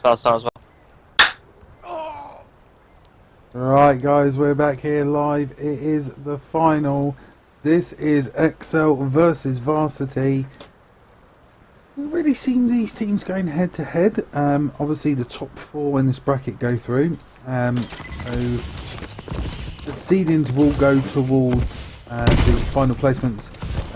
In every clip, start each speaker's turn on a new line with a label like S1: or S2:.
S1: about to start as well.
S2: Right guys, we're back here live. It is the final. This is ExceL versus Varsity. We've really seen these teams going head to head. Obviously the top four in this bracket go through. So the seedings will go towards the final placements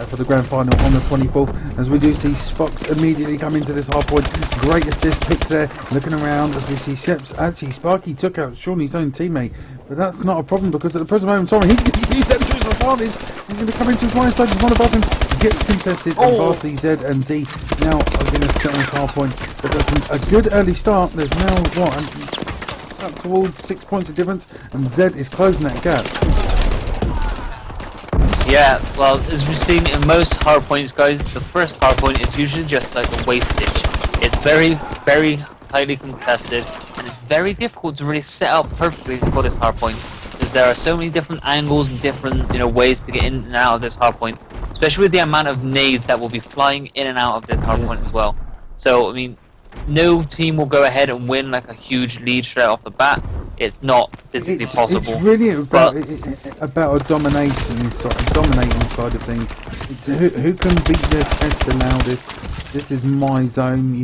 S2: for the grand final on the 24th, as we do see Fox immediately come into this hardpoint. Great assist pick there, looking around as we see Sheps. Actually, Sparky took out Shawnee's own teammate, but that's not a problem because at the present moment in time, he's going to use that to his advantage. He's going to come into his right side, he's one above him, gets contested, and Varsity, Z and Z now are going to set on his hardpoint. But that's a good early start. There's now, what, up towards 6 points of difference, and Z is closing that gap.
S1: Yeah, well, as we've seen in most hardpoints, guys, the first hardpoint is usually just like a wastage. It's very, very tightly contested, and it's very difficult to really set up perfectly for this hardpoint, because there are so many different angles and different, ways to get in and out of this hardpoint, especially with the amount of nades that will be flying in and out of this hardpoint as well. So, I mean, no team will go ahead and win like a huge lead straight off the bat. It's not physically possible.
S2: It's really about a dominating side of things. Who can beat their chest the loudest? This is my zone,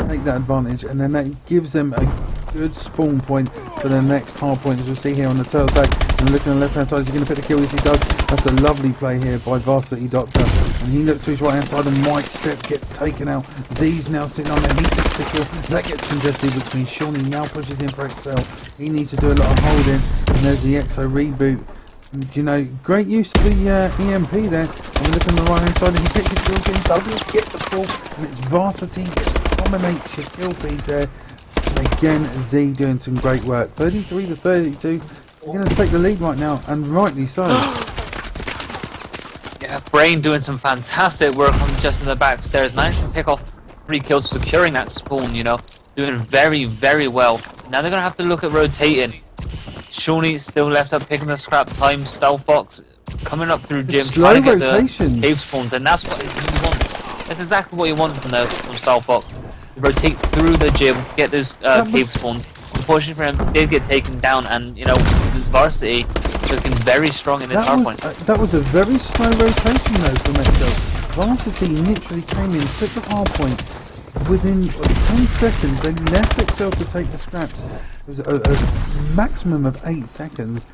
S2: take that advantage, and then that gives them a good spawn point for the next hard point, as we see here on the turtle tag. And looking on the left hand side, is he going to pick the kill? Yes, he does. That's a lovely play here by Varsity Doctor. And he looks to his right hand side, and White Step gets taken out. Z's now sitting on there. He takes the kill. That gets congested, which means Shawnee now pushes in for ExceL. He needs to do a lot of holding. And there's the ExceL reboot. And, great use of the EMP there. And we look on the right hand side, and he takes the kill. So he doesn't get the call. And it's Varsity that dominates your kill feed there. And again, Z doing some great work. 33 to 32. They're going to take the lead right now, and rightly so.
S1: Yeah, Brain doing some fantastic work on just in the back stairs. Managed to pick off 3 kills, securing that spawn, doing very, very well. Now they're going to have to look at rotating. Shawnee still left up picking the scrap time. Stealth Fox coming up through Jim, trying to get the cave spawns, and that's what you want. That's exactly what you want from Stealth Fox. Rotate through the gym to get those cave spawns. Unfortunately for him, did get taken down, and Varsity looking very strong in this hardpoint.
S2: That was a very slow rotation though from ExceL. Varsity literally came in, took the hardpoint. Within 10 seconds, they left ExceL to take the scraps. It was a maximum of 8 seconds.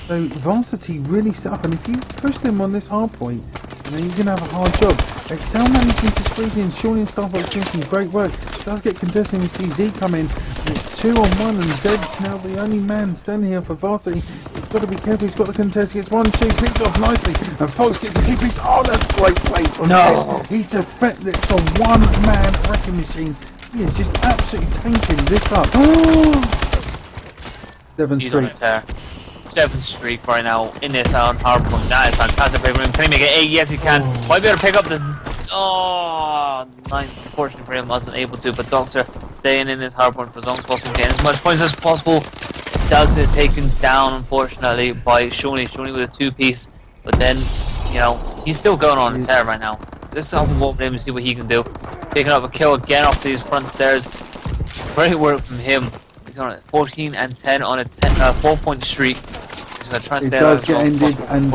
S2: So Varsity really set up, and if you push them on this hardpoint, you're going to have a hard job. ExceL managing to squeeze in. Shawnee and Starbucks doing some great work. Does get contested. We see Z come in. It's 2 on 1, and Zed's now the only man standing here for Varsity. He's got to be careful. He's got the contest. He gets 1, 2, picks off nicely, and Fox gets a 2 piece. Oh, that's great play from Zed. He's defended. It's a one-man wrecking machine. He is just absolutely tanking this up. 7th
S1: He's on a
S2: streak.
S1: tear. 7th streak right now in this hardpoint. That is fantastic. Can he make it 8? Yes, he can. Might be able to pick up the 9th. Unfortunately for him, wasn't able to. But Doctor staying in this hardpoint for as long as possible, getting as much points as possible. Does get taken down, unfortunately, by Shawnee. Shawnee with a 2-piece, but then he's still going on a tear right now. This is something we'll him and see what he can do. Picking up a kill again off these front stairs. Great work from him. He's on a 14 and 10 on a 4-point streak. He's going to try and stay
S2: does get ended, and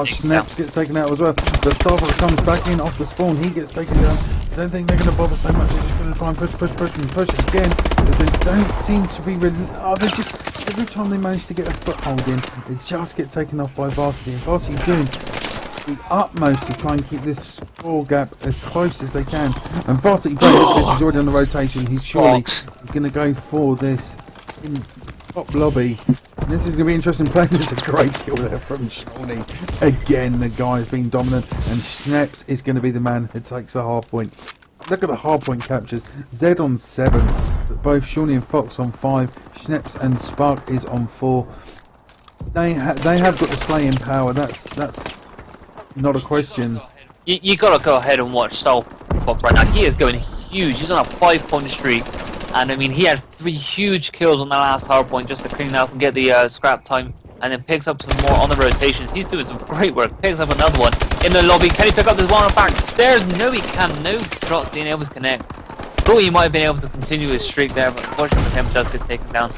S2: Snaps gets taken out as well. The Starbucks comes back in off the spawn. He gets taken down. I don't think they're going to bother so much. They're just going to try and push again. But they don't seem to be they just, every time they manage to get a foothold in, they just get taken off by Varsity. And Varsity doing the utmost to try and keep this score gap as close as they can. And Varsity this is already on the rotation. He's surely going to go for this in top lobby. And this is going to be interesting play. There's a great kill there from Shawnee. Again, the guy has been dominant, and Schneps is going to be the man who takes the hard point. Look at the hard point captures. Z on 7, but both Shawnee and Fox on 5. Schneps and Spark is on 4. They have got the slaying power. That's not a question.
S1: You gotta go ahead and watch Stealth Fox right now. He is going huge. He's on a 5-point streak, and I mean he had 3 huge kills on the last hardpoint just to clean up and get the scrap time, and then picks up some more on the rotations. He's doing some great work. Picks up another one in the lobby. Can he pick up this one on the back stairs? No, he can. No shots being able to connect. thought he might have been able to continue his streak there, but unfortunately for him, does get taken down.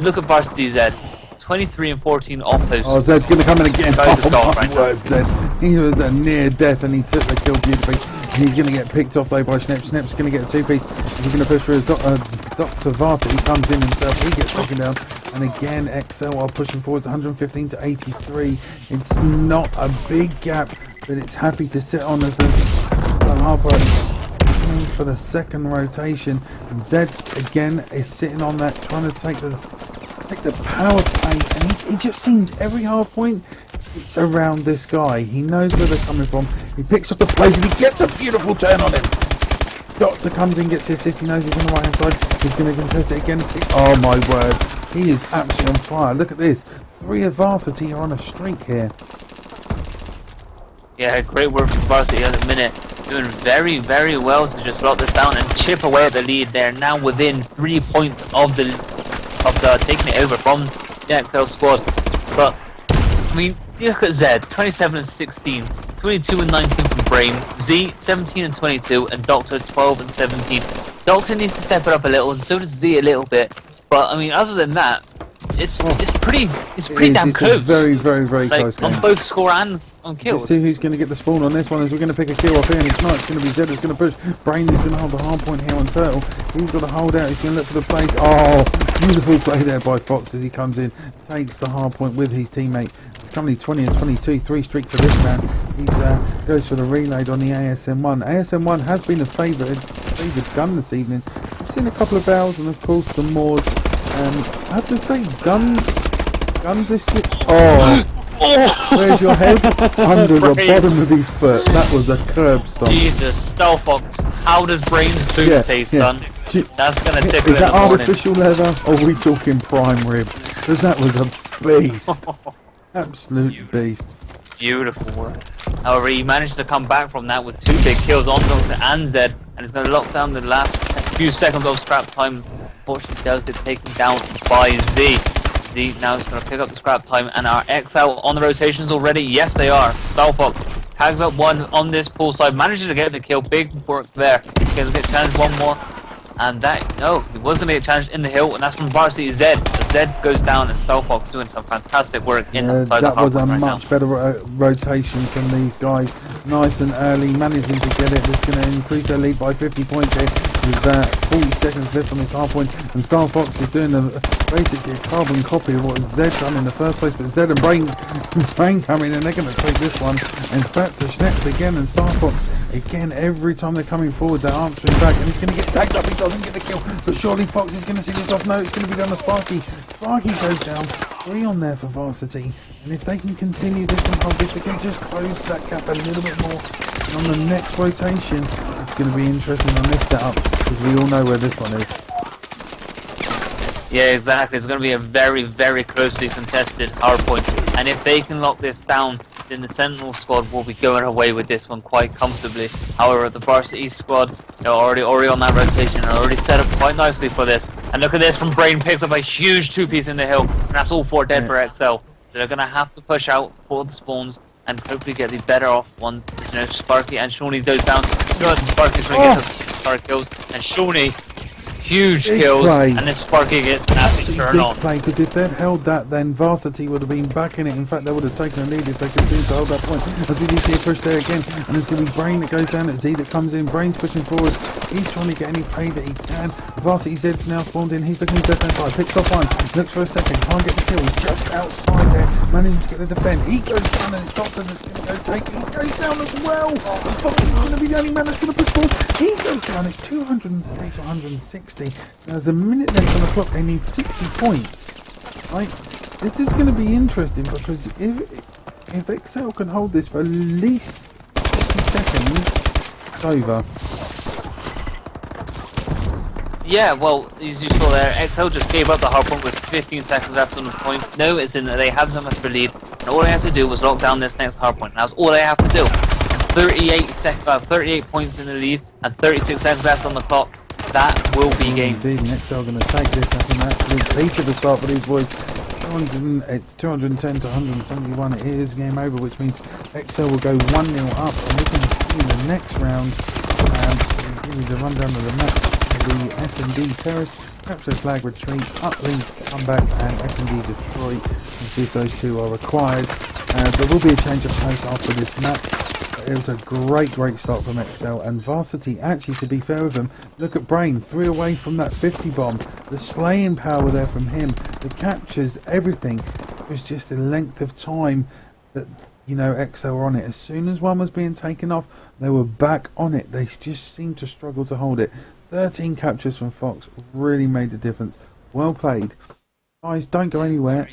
S1: Look at Varsity Zed. 23 and 14 off post.
S2: Oh, Zed's going to come in again.
S1: Guys
S2: Oh,
S1: my
S2: my word, Zed. He was a near death and he took the kill beautifully. He's going to get picked off though by Schnepp. Schnepp's going to get a two-piece. He's going to push for his Dr. Varsity. He comes in himself. He gets taken down. And again, ExceL are pushing forwards 115 to 83. It's not a big gap, but it's happy to sit on as the Hardpoint for the second rotation. And Zed again is sitting on that, trying to take the power play, and he just seems every hard point it's around this guy. He knows where they're coming from. He picks up the plays and he gets a beautiful turn on him. Doctor comes in, gets the assist. He knows he's on the right hand side. He's going to contest it again. Oh my word, he is absolutely on fire. Look at this, 3 of Varsity are on a streak here.
S1: Yeah, great work from Varsity at the minute. Doing very, very well to just lock this down and chip away at the lead. They're now within 3 points of the taking it over from the ExceL squad. But I mean, look at Zed, 27 and 16, 22 and 19 from Brain, Z 17 and 22, and Doctor 12 and 17. Doctor needs to step it up a little, and so does Z a little bit. But I mean, other than that, it's pretty damn close.
S2: Very, very, very close game.
S1: On both score and on kills.
S2: Let's see who's going to get the spawn on this one, as we're going to pick a kill off here, and it's not. It's going to be Zed who's going to push. Brain is going to hold the hard point here on Turtle. He's got to hold out. He's going to look for the play. Oh, beautiful play there by Fox as he comes in, takes the hard point with his teammate. It's currently 20 and 22, 3 streak for this man. He goes for the reload on the ASM1. ASM1 has been a favoured gun this evening. I've seen a couple of barrels, and of course the Moors. I have to say, guns this year. Oh, where's your head? Under the bottom of his foot. That was a curb stomp.
S1: Jesus, Star Fox. How does Brain's boot taste, son? That's gonna tickle
S2: in the morning. Is that artificial leather, or are we talking prime rib? Because that was a beast. Absolute beast.
S1: Beautiful work. However, he managed to come back from that with 2 big kills on Doctor and Zed, and he's going to lock down the last few seconds of scrap time. Unfortunately, does get taken down by Z. Z now is going to pick up the scrap time, and our ExceL on the rotations already. Yes, they are. Starfox tags up 1 on this pool side, manages to get the kill. Big work there. He's going to get challenged 1 more. And he was going to get challenged in the hill, and that's from Varsity Zed. The Zed goes down, and Starfox doing some fantastic work inside the hard point right now.
S2: That was a much better rotation from these guys. Nice and early, managing to get it. It's going to increase their lead by 50 points here. With 40 seconds left on this hard point, and Starfox is doing basically a carbon copy of what Zed done in the first place. But Zed and Brain coming, and they're going to take this one. And it's back to Schnepp again, and Starfox. Again, every time they're coming forward, they're answering back, and he's going to get tagged up. He doesn't get the kill, but surely Fox is going to see this off. No, it's going to be down to Sparky. Sparky goes down. 3 on there for Varsity, and if they can continue this and hold this, they can just close that gap a little bit more. And on the next rotation, it's going to be interesting on this setup, because we all know where this one is.
S1: Yeah, exactly. It's going to be a very, very closely contested hard point, and if they can lock this down, then the Sentinel squad will be going away with this one quite comfortably. However, the Varsity squad, they're already on that rotation and already set up quite nicely for this. And look at this from Brain, picks up a huge 2-piece in the hill, and that's all 4 dead for ExceL. So they're going to have to push out for the spawns and hopefully get the better off ones. You know, Sparky and Shawnee goes down. Good, Sparky's going to get some start kills, and Shawnee huge kills, and then Sparky gets an nasty turn on.
S2: Play, because if they'd held that, then Varsity would have been back in it. In fact, they would have taken a lead if they continued to hold that point. As we do see a push there again, and there's going to be Brain that goes down at Z that comes in. Brain's pushing forward. He's trying to get any pay that he can. Varsity Zed's now spawned in. He's looking at left hand side. Picks off 1. Looks for a second. Can't get the kill. He's just outside there. Managing to get the defend. He goes down, and it's Doctor that's going to go take it. He goes down as well. And Fox is going to be the only man that's going to push forward. He goes down. It's 203 to 160. There's a minute left on the clock. They need 60 points. Right? This is going to be interesting, because if ExceL can hold this for at least 50 seconds, it's over.
S1: Yeah, well, as you saw there, ExceL just gave up the hard point with 15 seconds left on the point. No, it's in that they had so much of a lead, and all they have to do was lock down this next hard point. And that's all they have to do. 38 points in the lead, and 36 seconds left on the clock. That will be game.
S2: Indeed, and ExceL going to take this as an absolute peak at the start for these boys. It's 210 to 171. It is game over, which means ExceL will go 1-0 up, and we're going to see in the next round. So give you the rundown of the match. S&D Terrace, capture flag retreat, uplink, comeback, and S&D Detroit. We'll see if those two are required. There will be a change of pace after this match. It was a great start from ExceL, and Varsity, actually, to be fair with them, look at Brain, 3 away from that 50 bomb. The slaying power there from him, the captures, everything. It was just a length of time that, you know, ExceL were on it. As soon as one was being taken off, they were back on it. They just seemed to struggle to hold it. 13 captures from Fox really made the difference. Well played. Guys, don't go anywhere.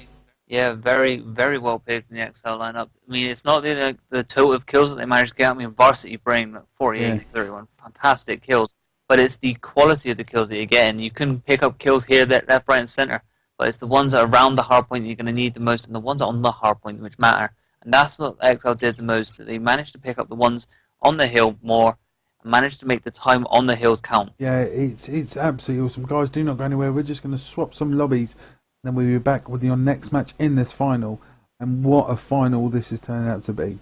S1: Yeah, very well played from the ExceL lineup. I mean, it's not the total of kills that they managed to get. I mean, Varsity Brain, 48, 31, fantastic kills. But it's the quality of the kills that you're getting. You can pick up kills here, there, left, right, and center. But it's the ones that are around the hardpoint that you're going to need the most, and the ones on the hardpoint which matter. And that's what ExceL did the most. That they managed to pick up the ones on the hill more, and managed to make the time on the hills count.
S2: Yeah, it's absolutely awesome. Guys, do not go anywhere. We're just going to swap some lobbies. Then we'll be back with your next match in this final. And what a final this is turning out to be.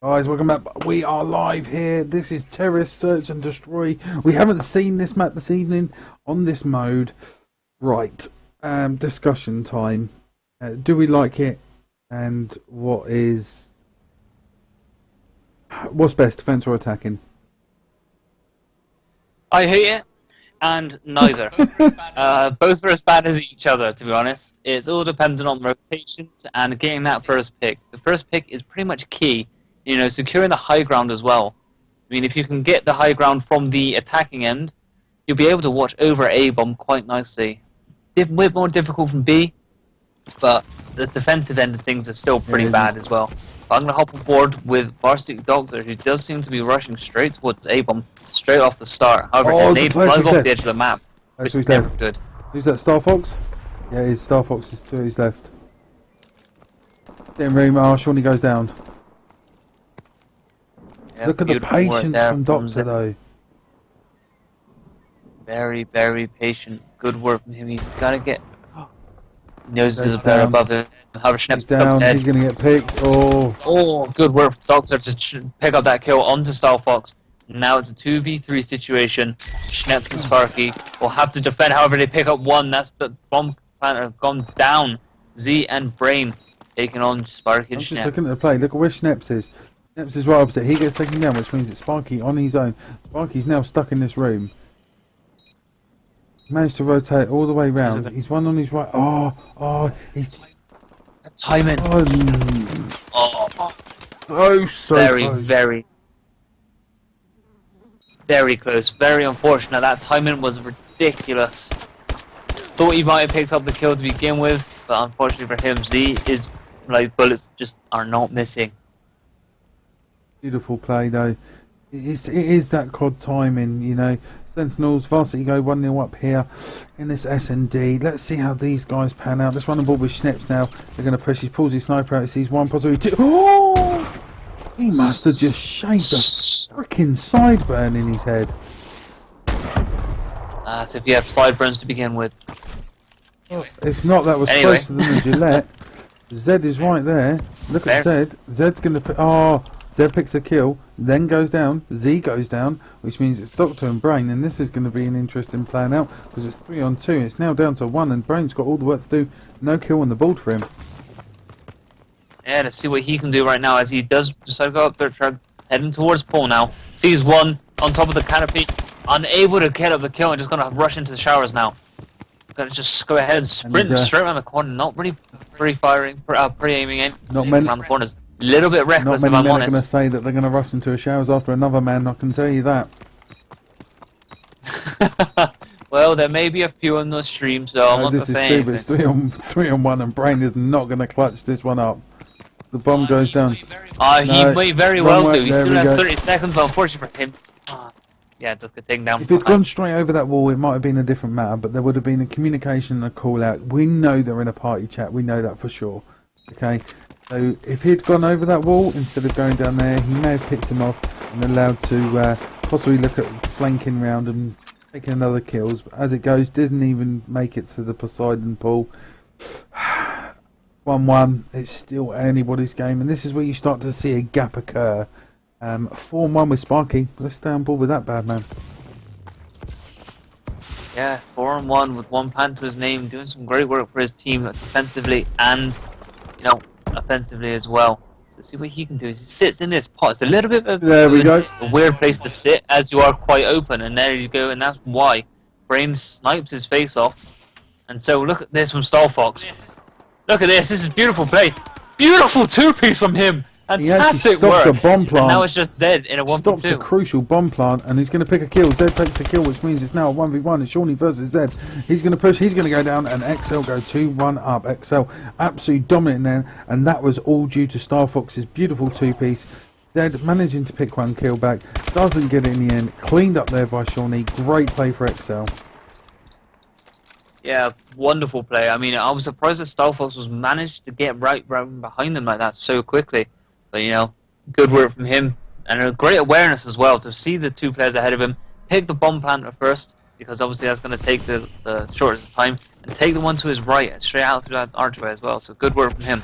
S2: Guys, welcome back. We are live here. This is Terrorist Search and Destroy. We haven't seen this map this evening on this mode. Right. Discussion time. Do we like it? And what's best, defense or attacking?
S1: I hate it, and neither. Both are as bad as each other, to be honest. It's all dependent on rotations and getting that first pick. The first pick is pretty much key. You know, securing the high ground as well. I mean, if you can get the high ground from the attacking end, you'll be able to watch over A-bomb quite nicely. A bit more difficult from B, but the defensive end of things are still pretty bad as well. But I'm going to hop aboard with Varsity Doctor, who does seem to be rushing straight towards A-bomb, straight off the start. However, his nade flies off the edge of the map, which is never good.
S2: Who's that, Star Fox? Yeah, it's Star Fox is to his left. Getting very marsh when he goes down. Yeah, look at the patience from Doctor, though.
S1: Very, very patient. Good work from him. He's got to get... He knows there's a player above him. However, Schnepp's
S2: down.
S1: Head.
S2: He's going to get picked. Oh,
S1: good work from Doctor to pick up that kill onto Star Fox. Now it's a 2v3 situation. Schnepp and Sparky will have to defend. However, they pick up one. That's the bomb planter gone down. Z and Brain taking on Sparky and Schnepp.
S2: Just looking at the play. Look at where Schnepp is. Schnepp is right opposite. He gets taken down, which means it's Sparky on his own. Sparky's now stuck in this room. Managed to rotate all the way round. He's one on his right. He's
S1: the timing.
S2: So
S1: very,
S2: close.
S1: very close. Very unfortunate. That timing was ridiculous. Thought he might have picked up the kill to begin with, but unfortunately for him, Z is like bullets just are not missing.
S2: Beautiful play though. It is that COD timing, you know. Sentinels, Varsity go 1-0 up here in this S&D. Let's see how these guys pan out. Let's run the ball with Schneps now. They're going to push. He pulls his sniper out. He sees one, possibly two. Oh! He must have just shaved a freaking sideburn in his head.
S1: So if you have sideburns to begin with.
S2: If not, that was closer than a Gillette. Z is right there. Look at Z. Z's going to... Z picks a kill, then goes down, Z goes down, which means it's Doctor and Brain, and this is going to be an interesting plan out, because it's 3-on-2, it's now down to 1, and Brain's got all the work to do, no kill on the board for him.
S1: Yeah, let's see what he can do right now, as he does decide to go up there, heading towards Paul now, sees one on top of the canopy, unable to get up the kill, and just going to rush into the showers now. Going to just go ahead and sprint straight around the corner, not really pre-aiming around the corners. Little bit reckless, if I'm honest.
S2: Not many men are going to say that they're going to rush into a showers after another man, I can tell you that.
S1: Well, there may be a few on the stream, so I'm not going to say anything.
S2: This is true, but it's 3 on 1, and Brain is not going to clutch this one up. The bomb goes down.
S1: He may very well do. He still has 30 seconds, but unfortunately for him... yeah, it does get taken down.
S2: If he'd gone straight over that wall, it might have been a different matter, but there would have been a communication and a call out. We know they're in a party chat, we know that for sure. Okay? So if he'd gone over that wall instead of going down there, he may have picked him off and allowed to possibly look at flanking round and taking another kills. But as it goes, didn't even make it to the Poseidon pool. 1-1, it's still anybody's game, and this is where you start to see a gap occur. 4-1 with Sparky. Let's stay on board with that, bad man.
S1: Yeah, 4-1 with 1 pan to his name, doing some great work for his team defensively and, you know, offensively as well. So see what he can do. He sits in this pot. It's a little bit of a weird place to sit, as you are quite open, and there you go, and that's why Brain snipes his face off. And so look at this from Star Fox. Look at this. This is beautiful play. Beautiful 2-piece from him. Fantastic work.
S2: A bomb plant.
S1: And now it's just Zed in a 1v2.
S2: Stops a crucial bomb plant, and he's going to pick a kill. Zed takes the kill, which means it's now a 1v1. It's Shawnee versus Zed. He's going to push. He's going to go down, and ExceL go 2-1 up. ExceL absolutely dominant there, and that was all due to Star Fox's beautiful 2-piece. Zed managing to pick 1 kill back. Doesn't get it in the end. Cleaned up there by Shawnee. Great play for ExceL.
S1: Yeah, wonderful play. I mean, I was surprised that Star Fox was managed to get right behind them like that so quickly. But, you know, good work from him. And a great awareness as well to see the 2 players ahead of him. Pick the bomb planter first, because obviously that's going to take the shortest time. And take the one to his right, straight out through that archway as well. So good work from him.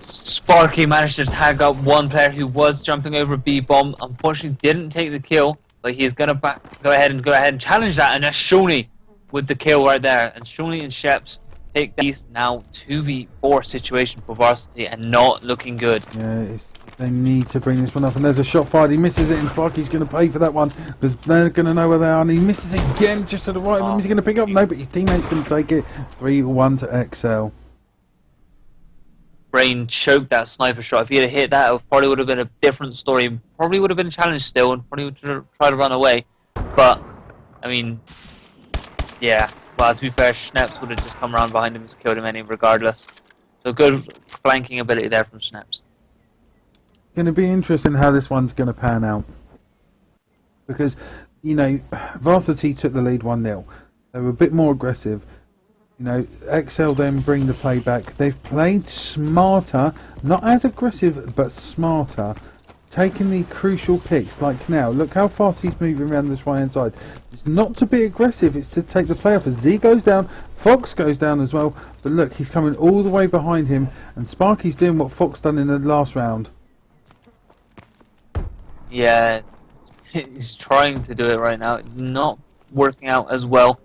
S1: Sparky managed to tag up one player who was jumping over B bomb. Unfortunately, didn't take the kill, but he's gonna go ahead and challenge that. And that's Shoney with the kill right there. And Shoney and Sheps take these now 2v4 situation for Varsity, and not looking good.
S2: Yeah, they need to bring this one up. And there's a shot fired. He misses it, and Sparky's going to pay for that one because they're going to know where they are. And he misses it again, just to the right of him. He's going to pick up. No, but his teammate's going to take it. 3-1 to ExceL.
S1: Brain choked that sniper shot. If he had hit that, it probably would have been a different story. Probably would have been a challenge still, and probably would have tried to run away. But I mean, yeah. Well, to be fair, Schneps would have just come around behind him and killed him anyway, regardless. So good flanking ability there from Schneps.
S2: Going to be interesting how this one's going to pan out, because you know Varsity took the lead 1-0. They were a bit more aggressive. You know, ExceL then bring the play back. They've played smarter, not as aggressive, but smarter, taking the crucial picks. Like now, look how fast he's moving around this right hand side. It's not to be aggressive, it's to take the play off. As Z goes down, Fox goes down as well. But look, he's coming all the way behind him, and Sparky's doing what Fox done in the last round.
S1: Yeah, he's trying to do it right now. It's not working out as well.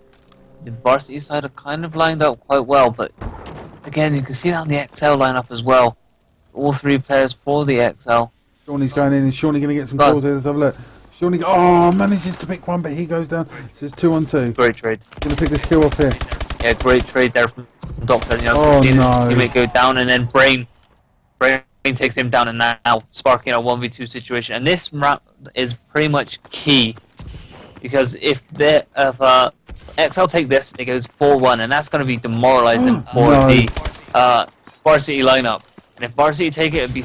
S1: The Varsity side are kind of lined up quite well, but again, you can see that on the ExceL lineup as well. All three players for the ExceL.
S2: Shawnee's going in. Is Shawnee going to get some calls here? Let's have a look. Shawnee, manages to pick one, but he goes down. So it's 2-on-2.
S1: Great trade.
S2: Going to pick this kill off here.
S1: Yeah, great trade there from Doctor. You know,
S2: Oh,
S1: seeing his
S2: no.
S1: teammate go down, and then Brain takes him down, and now Sparky in a 1v2 situation. And this round is pretty much key, because if ExceL take this, it goes 4-1, and that's going to be demoralizing for the Varsity lineup. And if Varsity take it, it'd be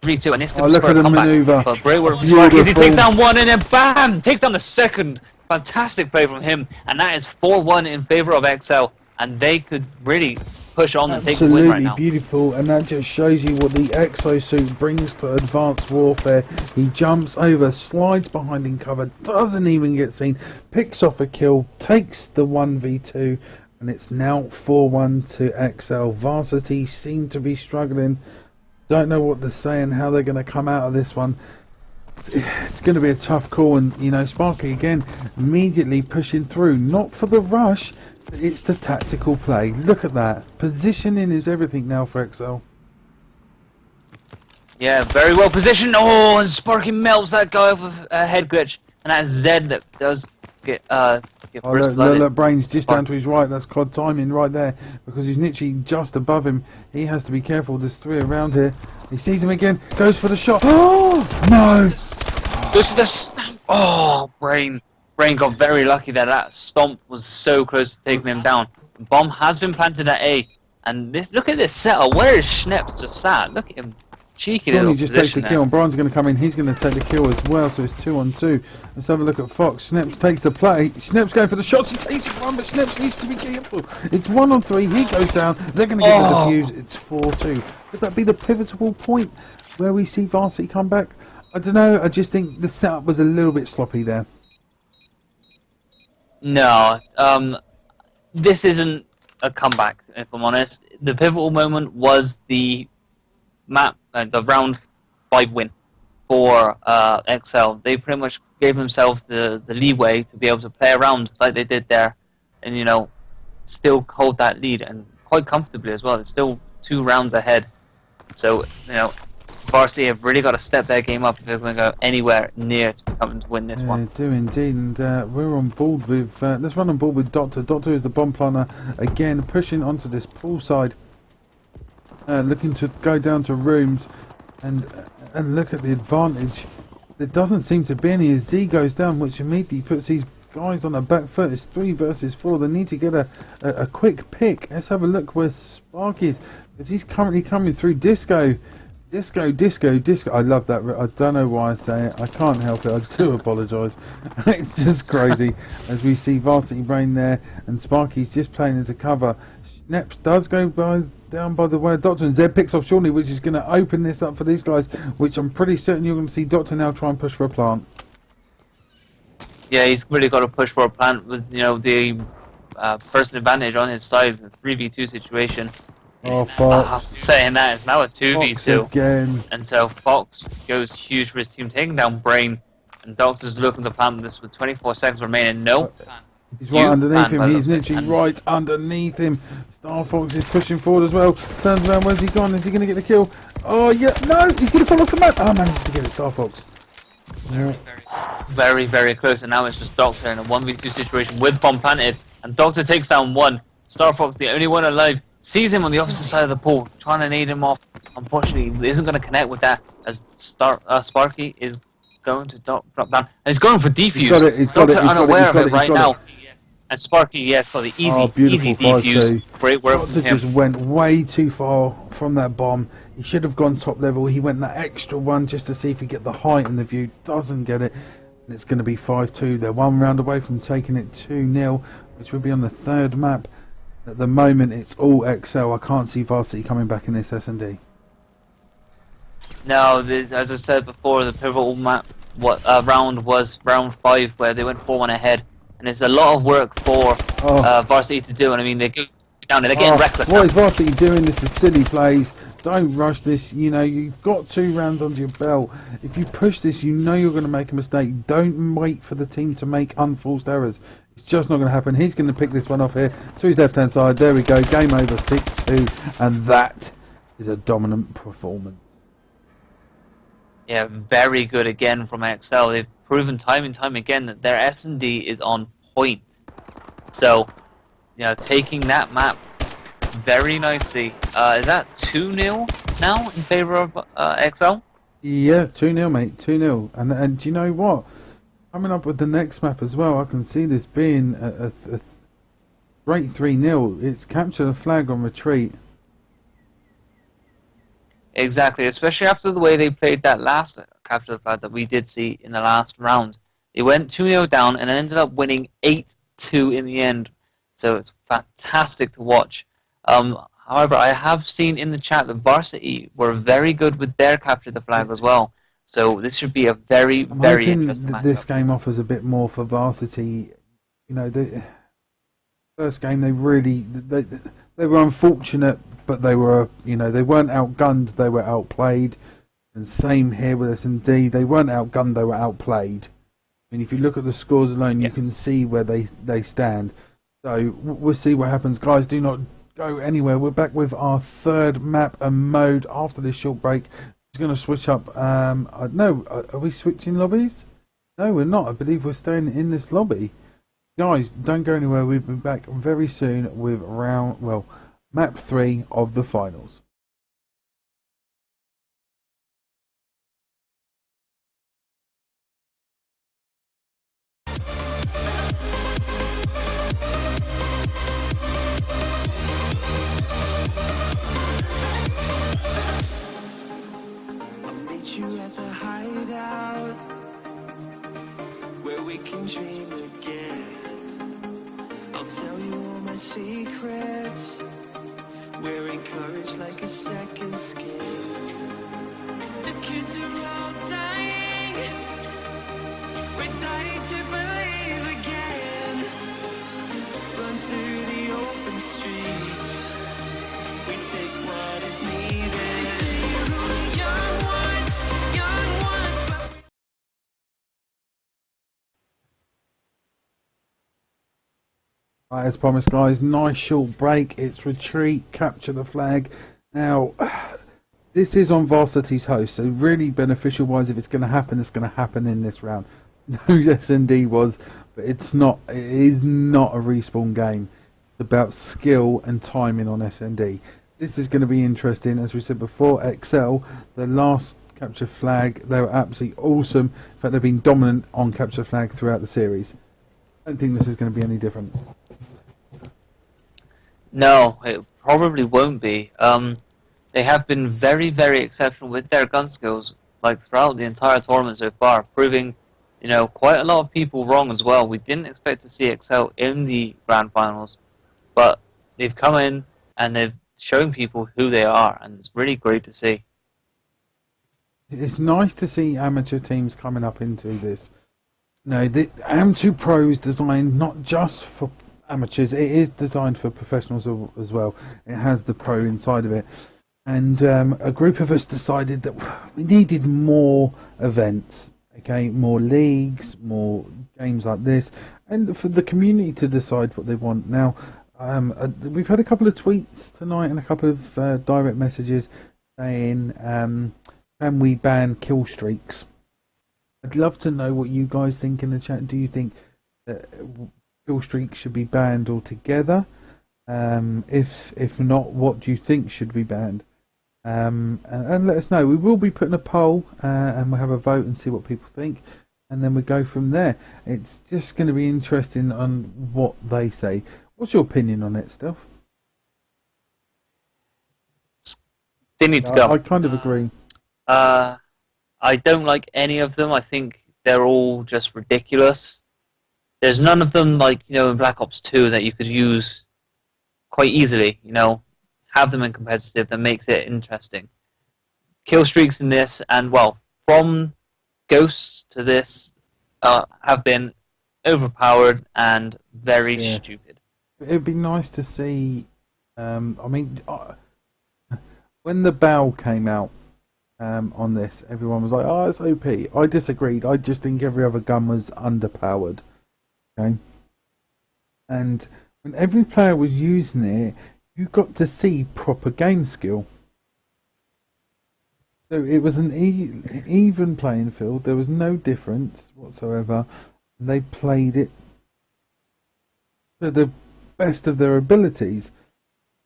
S1: 3-2, and this could
S2: look at the maneuver.
S1: But great work from Sparky. He takes down one, and then bam, takes down the second. Fantastic play from him, and that is 4-1 in favor of ExceL, and they could really push on and take the win right now.
S2: Absolutely beautiful, and that just shows you what the exosuit brings to advanced warfare. He jumps over, slides behind in cover, doesn't even get seen, picks off a kill, takes the 1v2, and it's now 4-1 to ExceL. Varsity seem to be struggling. Don't know what to say and how they're going to come out of this one. It's going to be a tough call, and you know, Sparky again immediately pushing through, not for the rush, but it's the tactical play. Look at that. Positioning is everything now for ExceL.
S1: Yeah, very well positioned. Oh, and Sparky melts that guy off of a head glitch, and that's Zed that does get first blood.
S2: Look, Brain's just down to his right. That's COD timing right there, because he's literally just above him. He has to be careful. There's three around here. He sees him again, goes for the shot. Oh no!
S1: Goes for the stamp. Oh, Brain got very lucky that that stomp was so close to taking him down. The bomb has been planted at A, and this, look at this setup. Where is Schneps just sat? Look at him, cheeky little
S2: He just takes the
S1: position
S2: kill, and Brian's going to come in. He's going to take the kill as well, so it's 2-on-2. Let's have a look at Fox. Schneps takes the play. Schneps going for the shots. He takes it one, but Schneps needs to be careful. It's 1-on-3. He goes down. They're going to get the defuse. It's 4-2. Could that be the pivotal point where we see Varsity come back? I don't know. I just think the setup was a little bit sloppy there.
S1: No, this isn't a comeback, if I'm honest. The pivotal moment was the map, the round 5 win for ExceL. They pretty much gave themselves the leeway to be able to play around like they did there, and you know, still hold that lead, and quite comfortably as well. It's still 2 rounds ahead, so you know, Varsity have really got to step their game up if they're going to go anywhere near to coming to win this one.
S2: They do indeed, and we're on board with. Let's run on board with Doctor. Doctor is the bomb planner again, pushing onto this pool side, looking to go down to rooms, and look at the advantage. There doesn't seem to be any as Z goes down, which immediately puts these guys on the back foot. It's 3 versus 4. They need to get a quick pick. Let's have a look where Spark is, because he's currently coming through Disco. Disco. I love that. I don't know why I say it. I can't help it. I do apologise. It's just crazy. As we see Varsity Brain there, and Sparky's just playing into cover. Schneps does go down by the way of Doctor, and Zed picks off Shawnee, which is going to open this up for these guys, which I'm pretty certain you're going to see Doctor now try and push for a plant.
S1: Yeah, he's really got to push for a plant with, you know, the person advantage on his side, the 3v2 situation.
S2: Oh, Fox.
S1: Saying that, it's now a
S2: Fox
S1: 2v2.
S2: again.
S1: And so Fox goes huge for his team, taking down Brain. And Doctor's looking to plant this with 24 seconds remaining. No.
S2: He's right underneath him. He's
S1: looks
S2: literally right underneath him. Star Fox is pushing forward as well. Turns around. Where's he gone? Is he going to get the kill? Oh, yeah. No, he's going to fall off the map. Oh, manages to get it. Star Fox. Yeah.
S1: Very, very close. And now it's just Doctor in a 1v2 situation with bomb planted. And Doctor takes down one. Star Fox, the only one alive, sees him on the opposite side of the pool, trying to nade him off. Unfortunately, he isn't going to connect with that as Sparky is going to drop down. And he's going for defuse.
S2: He's got it. He's got
S1: Doctor
S2: it. He's
S1: unaware of it right now.
S2: It.
S1: And Sparky, yes, got the easy
S2: beautiful
S1: defuse. Great work
S2: Doctor
S1: from him.
S2: just went way too far from that bomb. He should have gone top level. He went that extra one just to see if he get the height in the view. Doesn't get it. And it's going to be 5-2. They're one round away from taking it 2-0, which will be on the third map. At the moment, it's all ExceL. I can't see Varsity coming back in this S&D.
S1: No, as I said before, the pivotal map round was round 5, where they went 4-1 ahead. And it's a lot of work for Varsity to do. And I mean, they go down and they're getting reckless.
S2: What is Varsity doing? This is silly plays. Don't rush this. You know, you've got 2 rounds under your belt. If you push this, you know you're going to make a mistake. Don't wait for the team to make unforced errors. It's just not going to happen. He's going to pick this one off here to his left-hand side. There we go. Game over, 6-2. And that is a dominant performance.
S1: Yeah, very good again from ExceL. They've proven time and time again that their S&D is on point. So, you know, taking that map very nicely. Is that 2-0 now in favor of ExceL?
S2: Yeah, 2-0, mate. 2-0. And do you know what? Coming up with the next map as well, I can see this being a great 3-0. It's capture the flag on retreat.
S1: Exactly, especially after the way they played that last capture the flag that we did see in the last round. They went 2-0 down and ended up winning 8-2 in the end. So it's fantastic to watch. However, I have seen in the chat that Varsity were very good with their capture the flag as well. So this should be a very, very interesting matchup.
S2: This game offers a bit more for Varsity. You know, the first game they were unfortunate, but they were, you know, they weren't outgunned, they were outplayed. And same here with S&D, they weren't outgunned, they were outplayed. I mean, if you look at the scores alone, you can see where they stand. So we'll see what happens, guys. Do not go anywhere. We're back with our third map and mode after this short break. It's going to switch up. No, are we switching lobbies? No, we're not. I believe we're staying in this lobby. Guys, don't go anywhere. We'll be back very soon with map 3 of the finals.
S3: You at the hideout where we can dream again. I'll tell you all my secrets. We're encouraged like a second skin. The kids are all dying. We're dying to believe again. Run through the open streets. We take what is needed.
S2: Right, as promised, guys, nice short break. It's retreat, capture the flag. Now, this is on Varsity's host, so really beneficial wise. If it's going to happen, it's going to happen in this round. No, S&D was, but it's not. It is not a respawn game. It's about skill and timing on S&D. This is going to be interesting. As we said before, ExceL, the last capture flag, they were absolutely awesome. In fact, they've been dominant on capture flag throughout the series. I don't think this is going to be any different.
S1: No, it probably won't be. They have been very, very exceptional with their gun skills, like throughout the entire tournament so far, proving, you know, quite a lot of people wrong as well. We didn't expect to see ExceL in the grand finals, but they've come in and they've shown people who they are, and it's really great to see.
S2: It's nice to see amateur teams coming up into this. No, the AM2PRO is designed not just for amateurs. It is designed for professionals as well. It has the pro inside of it. And a group of us decided that we needed more events, okay, more leagues, more games like this, and for the community to decide what they want. Now, we've had a couple of tweets tonight and a couple of direct messages saying, can we ban kill streaks? I'd love to know what you guys think in the chat. Do you think that kill streaks should be banned altogether? If not, what do you think should be banned? And let us know. We will be putting a poll and we'll have a vote and see what people think, and then we go from there. It's just going to be interesting on what they say. What's your opinion on it, Steph?
S1: They need to go.
S2: I kind of agree.
S1: I don't like any of them. I think they're all just ridiculous. There's none of them like, in Black Ops 2 that you could use quite easily, have them in competitive that makes it interesting. Kill streaks in this, and well, from Ghosts to this, have been overpowered and very stupid.
S2: It'd be nice to see. When the Bow came out on this, everyone was like, "Oh, it's OP." I disagreed. I just think every other gun was underpowered. Okay, and when every player was using it, you got to see proper game skill. So it was an even playing field. There was no difference whatsoever. They played it to the best of their abilities.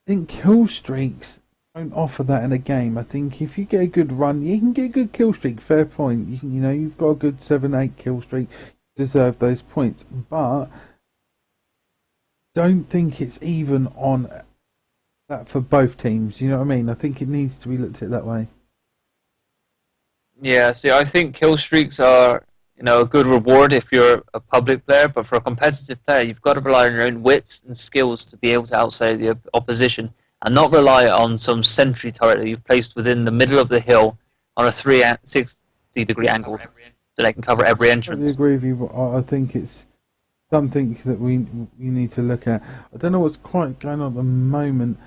S2: I think kill streaks don't offer that in a game. I think if you get a good run, you can get a good kill streak. Fair point. You've got a good 7-8 kill streak. You deserve those points, but don't think it's even on that for both teams. You know what I mean? I think it needs to be looked at that way.
S1: Yeah, see, I think kill streaks are, a good reward if you're a public player, but for a competitive player, you've got to rely on your own wits and skills to be able to outslay the opposition, and not rely on some sentry turret that you've placed within the middle of the hill on a 360-degree angle, so they can cover every entrance.
S2: I agree with you, but I think it's something that we need to look at. I don't know what's quite going on at the moment.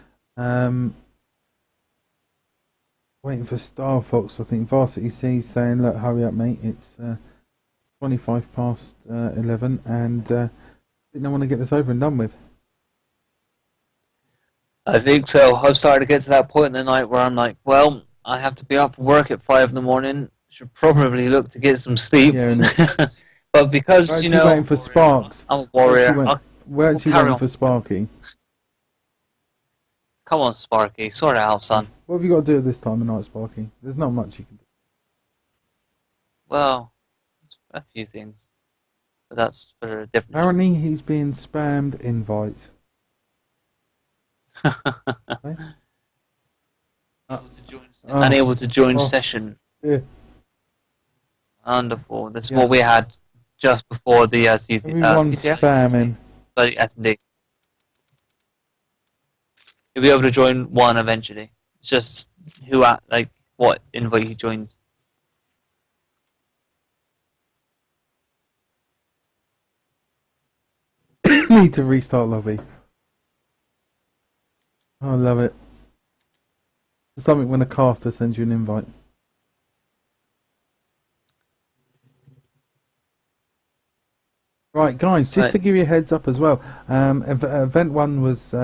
S2: Waiting for Star Fox. I think Varsity C saying, "Look, hurry up, mate. It's 25 past 11, and I want to get this over and done with."
S1: I think so. I've started to get to that point in the night where I'm like, well, I have to be up for work at 5 in the morning. Should probably look to get some sleep.
S2: Yeah,
S1: but because,
S2: we're waiting for Sparks.
S1: I'm a warrior.
S2: We're actually waiting for Sparky.
S1: Come on, Sparky. Sort it out, son.
S2: What have you got to do at this time of night, Sparky? There's not much you can do.
S1: Well, it's a few things. But that's for a different...
S2: Apparently he's being spammed invites. Okay?
S1: Unable to join session.
S2: Yeah.
S1: Wonderful. This is what we had just before the
S2: Everyone's spamming.
S1: But S&D. You'll be able to join one eventually. It's just what invite he joins.
S2: Need to restart lobby. I love it. It's something when a caster sends you an invite. Right, guys, just to give you a heads up as well. Event 1 was,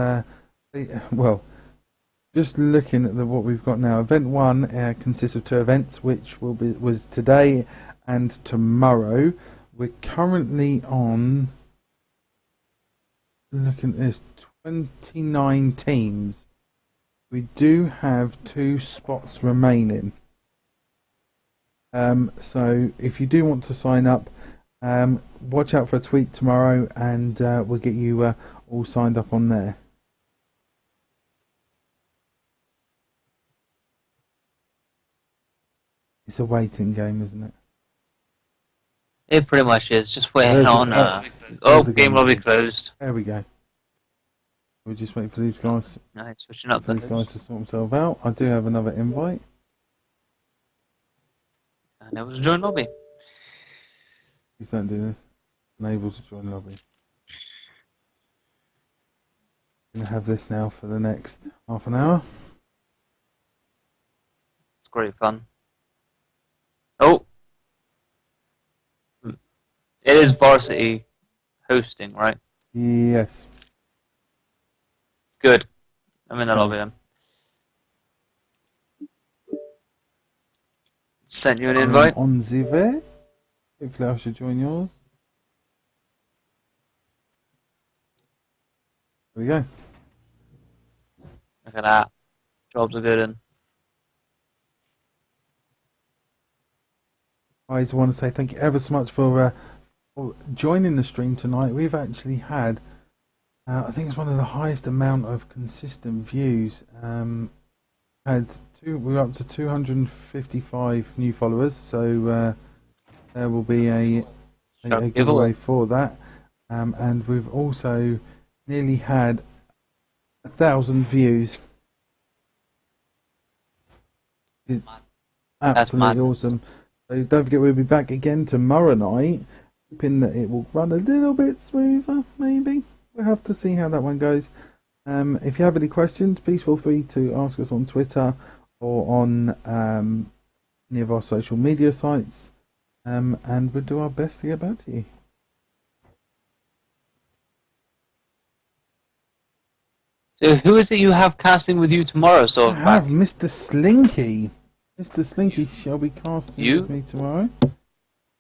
S2: just looking at what we've got now. Event 1 consists of 2 events, which was today and tomorrow. We're currently on, looking at this, 29 teams. We do have 2 spots remaining. So if you do want to sign up, watch out for a tweet tomorrow, and we'll get you all signed up on there. It's a waiting game, isn't it?
S1: It pretty much is. Just waiting on... game lobby closed.
S2: There we go. We're just waiting for these guys.
S1: Right, switching up
S2: These guys to sort themselves out. I do have another invite.
S1: And it was a join lobby.
S2: Please don't do this. Unable to join lobby. Gonna have this now for the next half an hour.
S1: It's great fun. Oh, it is Varsity hosting, right?
S2: Yes.
S1: Good. I'm in the lobby then. Sent you an invite.
S2: On the way. Hopefully I should join yours. There we go.
S1: Look at that. Jobs are good and
S2: I just want to say thank you ever so much for joining the stream tonight. We've actually had, I think it's one of the highest amount of consistent views. We're up to 255 new followers, so there will be a giveaway for that. And we've also nearly had 1,000 views. It's absolutely awesome. So don't forget we'll be back again tomorrow night, hoping that it will run a little bit smoother, maybe. We'll have to see how that one goes. If you have any questions, please feel free to ask us on Twitter or on any of our social media sites, and we'll do our best to get back to you.
S1: So who is it you have casting with you tomorrow? So
S2: I have Mr. Slinky. Mr. Slinky shall be casting with me tomorrow.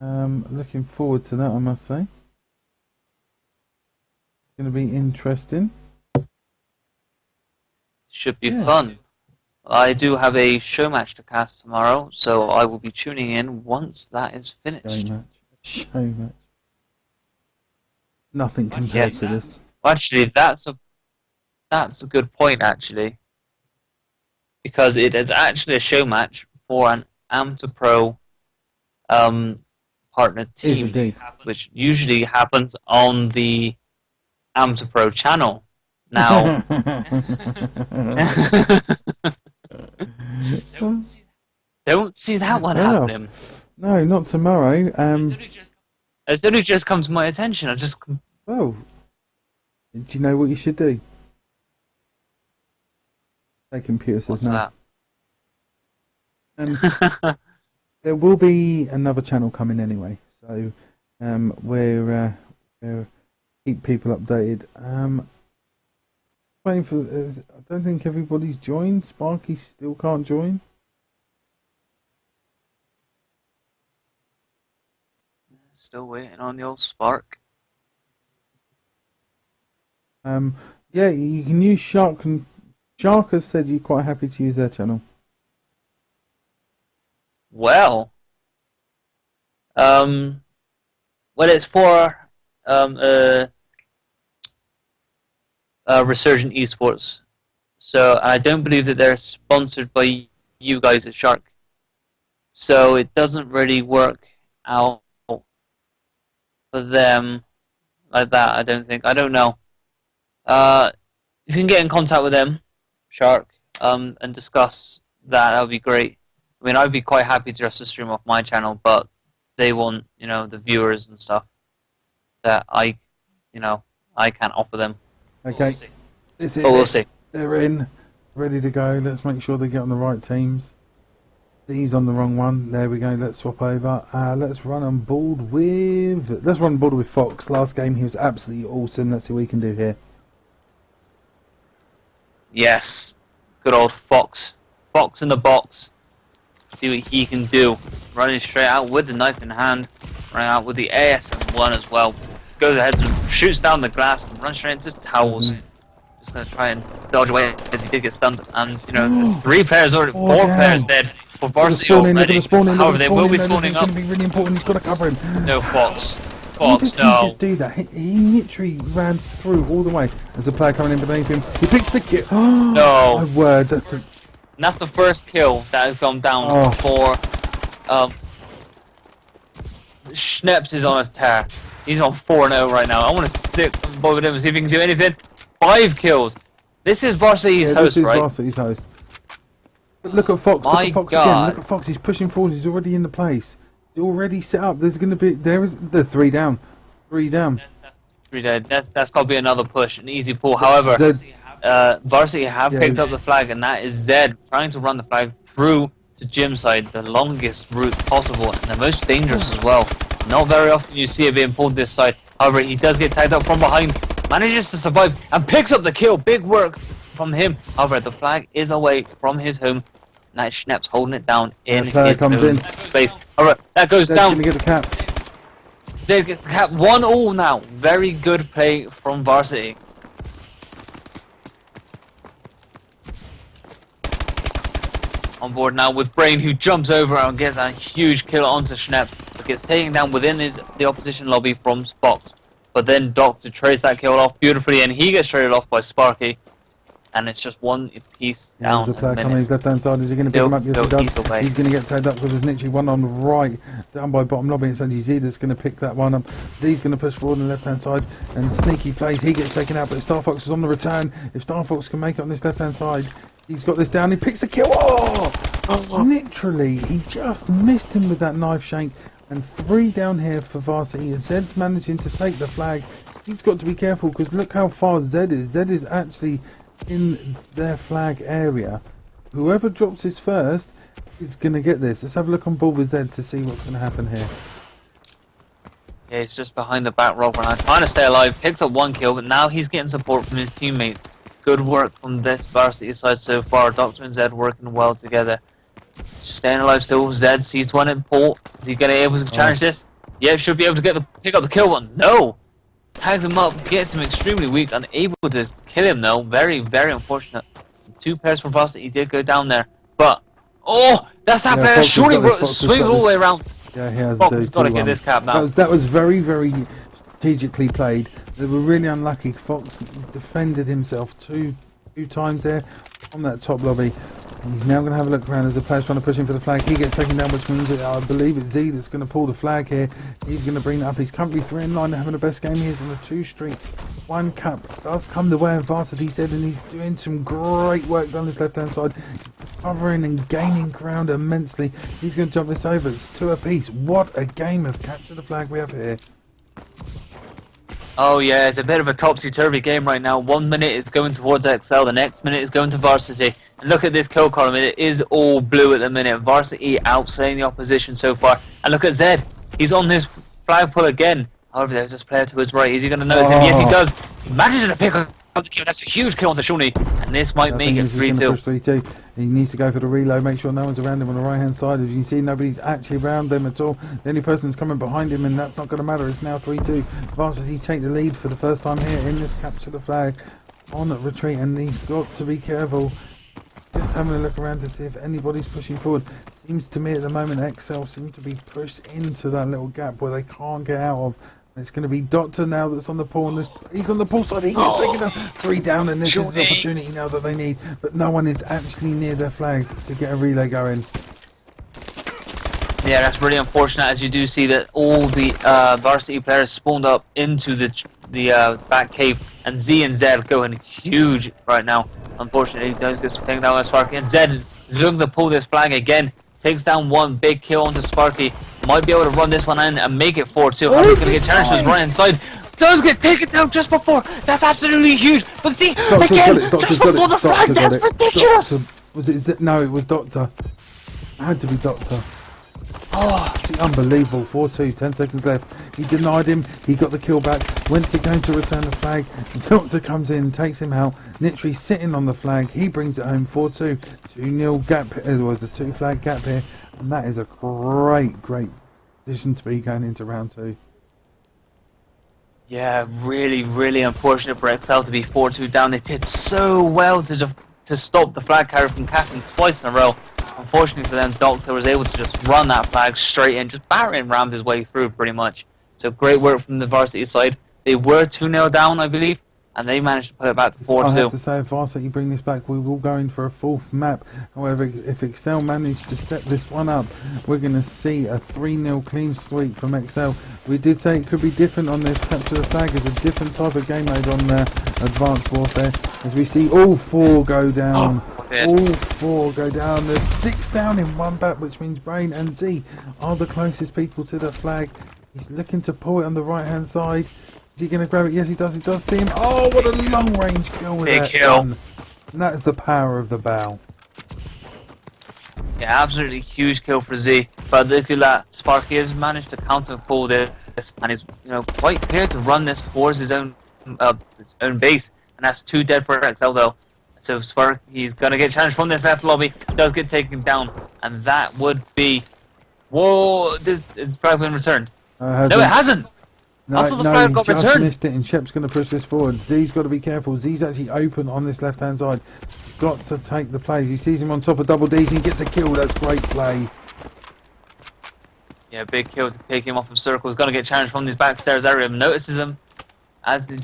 S2: Looking forward to that, I must say. Going to be interesting.
S1: Should be fun. I do have a show match to cast tomorrow, so I will be tuning in once that is finished.
S2: Show match. Nothing compared to this.
S1: Actually, that's a good point, actually. Because it is actually a show match for an AM2PRO partner team, which usually happens on the AM2PRO channel. Now, don't see that one happening.
S2: No, not tomorrow.
S1: It's only just come to my attention.
S2: Well, do you know what you should do? Say computer says
S1: What's
S2: no.
S1: that?
S2: There will be another channel coming anyway, so we'll keep people updated. Waiting for. I don't think everybody's joined. Sparky still can't join.
S1: Still waiting on the old Spark.
S2: Yeah, you can use Shark. Shark has said you're quite happy to use their channel.
S1: Well, it's for Resurgent Esports. So I don't believe that they're sponsored by you guys at Shark. So it doesn't really work out for them like that, I don't think. I don't know. If you can get in contact with them, Shark, and discuss that would be great. I mean, I'd be quite happy just to stream off my channel, but they want, the viewers and stuff that I can't offer them.
S2: Okay,
S1: We'll see.
S2: They're in, ready to go. Let's make sure they get on the right teams. He's on the wrong one. There we go. Let's swap over. Let's run on board with Fox. Last game he was absolutely awesome. Let's see what he can do here.
S1: Yes, good old Fox. Fox in the box. See what he can do. Running straight out with the knife in hand. Running out with the ASM1 as well. Goes ahead and shoots down the glass and runs straight into his towels. Just going to try and dodge away as he did get stunned. And, there's 3 players already, 4 players dead for Varsity already. However, they will be spawning up.
S2: It's going to be really important. He's got to cover him.
S1: No, Fox.
S2: Why did
S1: No.
S2: he just do that? He literally ran through all the way. There's a player coming in beneath him. He picks the kill.
S1: No.
S2: My word,
S1: And that's the first kill that has gone down for Schneps is on his tear. He's on 4-0 right now. I want to stick with him and see if he can do anything. 5 kills. This is Varsity's host, right?
S2: This is Varsity's host. But look at Fox. Look at Fox again. Look at Fox. He's pushing forward. He's already in the place. He's already set up. There's going to be. The 3 down. 3 down.
S1: That's 3 dead. That's got to be another push, an easy pull. However, Varsity have picked up the flag, and that is Zed trying to run the flag through to gym side, the longest route possible and the most dangerous as well. Not very often you see it being pulled this side. However, he does get tagged up from behind, manages to survive and picks up the kill. Big work from him. However, the flag is away from his home. Now Schnepp's holding it down in his own space. Alright, that goes down.
S2: Gonna get the cap.
S1: Zed gets the cap. 1-all now. Very good play from Varsity. On board now with Brain, who jumps over and gets a huge kill onto Schnepp, but gets taken down within the opposition lobby from Spox. But then Doctor trades that kill off beautifully, and he gets traded off by Sparky. And it's just one piece down.
S2: There's a player coming his left hand side. Is he going to pick him up? Yes, he does. He's going to get tagged up because there's literally one on the right, down by bottom lobby. It's only Z that's going to pick that one up. Z's going to push forward on the left hand side, and sneaky plays. He gets taken out, but Star Fox is on the return. If Star Fox can make it on this left hand side, he's got this down. He picks a kill. Oh! Literally, he just missed him with that knife shank. And 3 down here for Varsity. Zed's managing to take the flag. He's got to be careful because look how far Zed is. Zed is actually in their flag area. Whoever drops his first is going to get this. Let's have a look on board with Zed to see what's going to happen here.
S1: Yeah, he's just behind the back rock right now, trying to stay alive. Picks up 1 kill, but now he's getting support from his teammates. Good work from this Varsity side so far. Doctor and Zed working well together. Staying alive still. Zed sees one in port. Is he going to be able to challenge this? Yeah, should be able to pick up the kill one. No! Tags him up, gets him extremely weak, unable to kill him though. Very, very unfortunate. 2 pairs from Varsity did go down there. But, oh! That's that player shooting, swings all the way around.
S2: Yeah, he has.
S1: Fox has got to get this cap now.
S2: That was very, very strategically played. They were really unlucky. Fox defended himself two times there on that top lobby. He's now going to have a look around as the player's trying to push him for the flag. He gets taken down, which means that I believe it's Z that's going to pull the flag here. He's going to bring that up. He's currently 3 in line, having the best game. He is on a 2 streak. 1 cap does come the way of Varsity, said, and he's doing some great work down this left-hand side, covering and gaining ground immensely. He's going to jump this over. It's 2 apiece. What a game of capture the flag we have here.
S1: Oh yeah, it's a bit of a topsy-turvy game right now. 1 minute is going towards ExceL, the next minute is going to Varsity. And look at this kill column, it is all blue at the minute. Varsity outplaying the opposition so far. And look at Zed, he's on this flag pull again. However, there's this player to his right. Is he going to notice him? Yes, he does. He manages to pick up the kill. That's a huge kill onto Shuni. And this might make it 3-2.
S2: He needs to go for the reload, make sure no one's around him on the right hand side. As you can see, nobody's actually around them at all. The only person that's coming behind him, and that's not going to matter. It's now 3-2. Varsity take the lead for the first time here in this capture the flag on retreat, and he's got to be careful. Just having a look around to see if anybody's pushing forward. Seems to me at the moment ExceL seem to be pushed into that little gap where they can't get out of. It's going to be Doctor now that's on the pool. He's on the pool side. He gets taken down. 3 down, and this is the opportunity now that they need. But no one is actually near their flag to get a relay going.
S1: Yeah, that's really unfortunate, as you do see that all the Varsity players spawned up into the back cave, and Z and Zed going huge right now. Unfortunately, he does get taken down by Sparky, and Zed is looking to pull this flag again. Takes down 1 big kill onto Sparky. Might be able to run this one in and make it 4-2. However, he's going to get challenged to his right hand side. Does get taken down just before. That's absolutely huge. But see, again, just before the flag. That's ridiculous.
S2: Was it? No, it was Doctor. It had to be Doctor. Oh, unbelievable. 4-2, 10 seconds left. He denied him. He got the kill back. Went to go to return the flag. Doctor comes in, takes him out. Literally sitting on the flag. He brings it home. 4-2. 2-0 gap. There was a 2 flag gap here. And that is a great position to be going into round 2.
S1: Yeah, really, really unfortunate for ExceL to be 4-2 down. They did so well to stop the flag carrier from capping twice in a row. Unfortunately for them, Doctor was able to just run that flag straight in, just battering rammed his way through pretty much. So great work from the Varsity side. They were 2-0 down, I believe, and they managed to put it back to 4-2.
S2: I have to say, if Varsity bring this back, we will go in for a 4th map. However, if ExceL manage to step this one up, we're going to see a 3-0 clean sweep from ExceL. We did say it could be different on this. Capture the flag is a different type of game mode on Advanced Warfare. As we see all 4 go down. All 4 go down. There's 6 down in 1 back, which means Brain and Z are the closest people to the flag. He's looking to pull it on the right hand side. Is he going to grab it? Yes, he does. He does see him. Oh, what a long range kill with
S1: Big
S2: that
S1: kill.
S2: gun. And that is the power of the bow.
S1: Yeah, absolutely huge kill for Z. But look at that, Sparky has managed to counter pull this, and he's quite clear to run this towards his own base. And that's 2 dead for ExceL though. So Sparky's gonna get challenged from this left lobby. Does get taken down, and that would be. Whoa! This is flag been returned. No, it hasn't. I thought the flag got
S2: he just
S1: returned.
S2: missed it, and Shep's going to push this forward. Z's got to be careful. Z's actually open on this left-hand side. He's got to take the plays. He sees him on top of double D's. He gets a kill. That's great play.
S1: Yeah, big kill to take him off of circle. He's going to get challenged from this backstairs area. Notices him as he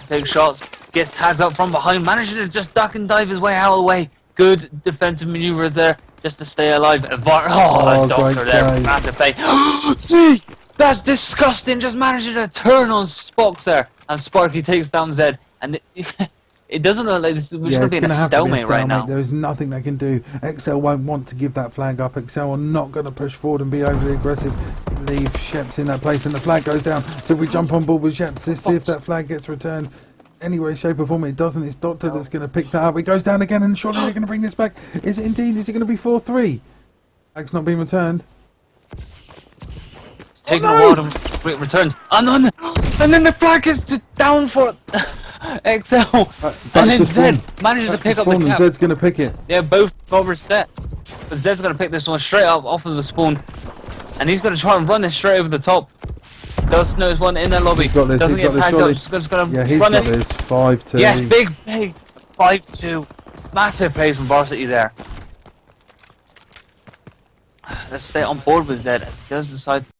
S1: takes shots. Gets tagged up from behind. Manages to just duck and dive his way out of the way. Good defensive maneuver there just to stay alive. Doctor there. Massive play. See! That's disgusting. Just manages to turn on Spox there. And Sparky takes down Zed. And it doesn't look like this is going to be in a stalemate right now.
S2: There is nothing they can do. ExceL won't want to give that flag up. ExceL are not going to push forward and be overly aggressive. Leave Sheps in that place and the flag goes down. So if we jump on board with Sheps, let's see if that flag gets returned. Any way, shape or form, it doesn't. It's Doctor that's going to pick that up. It goes down again and surely they're going to bring this back. Is it indeed? Is it going to be 4-3? Flag's not being returned.
S1: Taking a while to get returned. And then the flag is down for ExceL. And then Zed manages to pick up the cap.
S2: Zed's going to pick it.
S1: Yeah, both bobbers set. But Zed's going to pick this one straight up off of the spawn. And he's going to try and run this straight over the top. Does notice one in that lobby.
S2: He's got this.
S1: Doesn't
S2: He's
S1: get
S2: got
S1: tagged
S2: this,
S1: up. Just going to
S2: he's
S1: run
S2: got
S1: this.
S2: 5-2.
S1: Yes, big 5-2. Massive plays from Varsity there. Let's stay on board with Zed as he does decide